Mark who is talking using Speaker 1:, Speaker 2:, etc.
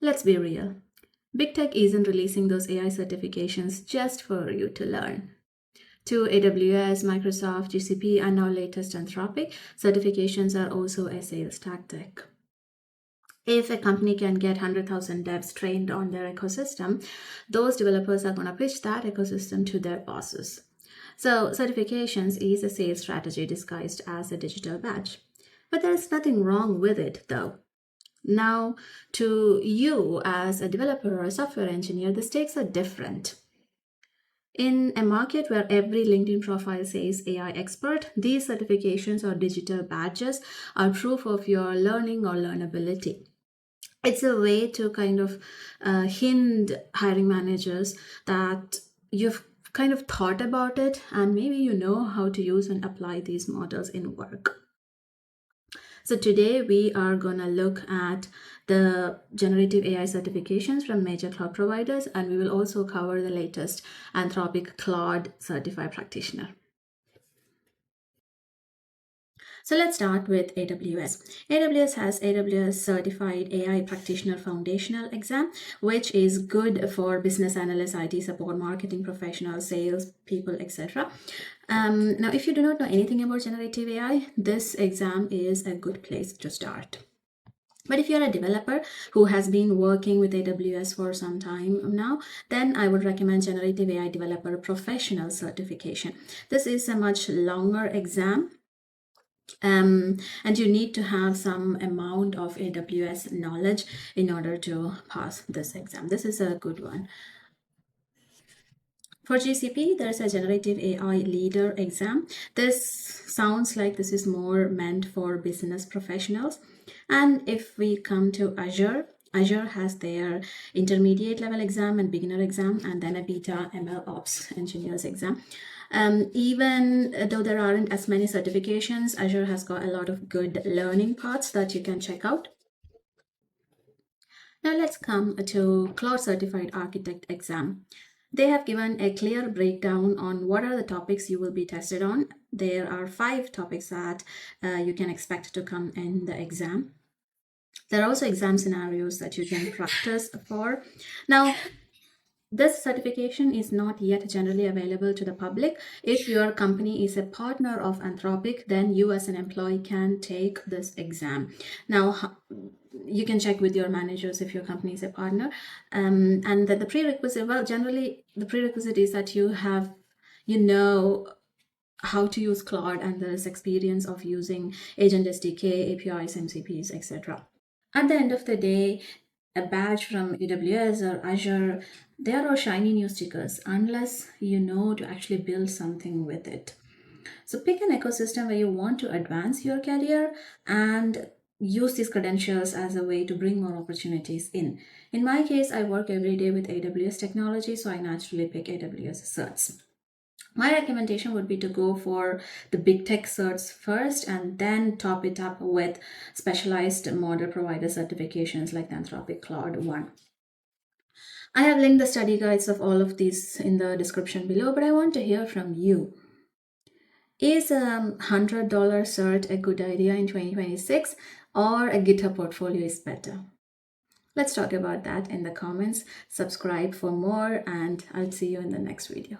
Speaker 1: Let's be real. Big tech isn't releasing those AI certifications just for you to learn. To AWS, Microsoft, GCP, and now latest Anthropic, certifications are also a sales tactic. If a company can get 100,000 devs trained on their ecosystem, those developers are going to pitch that ecosystem to their bosses. So, certifications is a sales strategy disguised as a digital badge. But there is nothing wrong with it, though. Now, to you as a developer or a software engineer, the stakes are different. In a market where every LinkedIn profile says AI expert, these certifications or digital badges are proof of your learning or learnability. It's a way to kind of hint hiring managers that you've kind of thought about it and maybe you know how to use and apply these models in work. So today we are going to look at the generative AI certifications from major cloud providers, and we will also cover the latest Anthropic Claude Certified Practitioner. So let's start with AWS. AWS has AWS Certified AI Practitioner Foundational Exam, which is good for business analysts, IT support, marketing professionals, sales people, etc. Now, if you do not know anything about generative AI, this exam is a good place to start. But if you're a developer who has been working with AWS for some time now, then I would recommend Generative AI Developer Professional Certification. This is a much longer exam. And you need to have some amount of AWS knowledge in order to pass this exam. This is a good one. For GCP, there's a Generative AI Leader exam. This sounds like this is more meant for business professionals. And if we come to Azure, Azure has their intermediate level exam and beginner exam, and then a beta ML ops engineers exam. Even though there aren't as many certifications, Azure has got a lot of good learning paths that you can check out. Now let's come to Cloud Certified Architect exam. They have given a clear breakdown on what are the topics you will be tested on. There are 5 topics that you can expect to come in the exam. There are also exam scenarios that you can practice for. Now, this certification is not yet generally available to the public. If your company is a partner of Anthropic, then you as an employee can take this exam. Now, you can check with your managers if your company is a partner. And the prerequisite, well, generally the prerequisite is that you know how to use Claude and there's experience of using Agent SDK, APIs, MCPs, etc. At the end of the day, a badge from AWS or Azure, they are all shiny new stickers unless you know to actually build something with it. So pick an ecosystem where you want to advance your career and use these credentials as a way to bring more opportunities in. In my case, I work every day with AWS technology, so I naturally pick AWS Certs. My recommendation would be to go for the big tech certs first and then top it up with specialized model provider certifications like the Anthropic Claude one. I have linked the study guides of all of these in the description below, but I want to hear from you. Is a $100 cert a good idea in 2026 or a GitHub portfolio is better? Let's talk about that in the comments. Subscribe for more and I'll see you in the next video.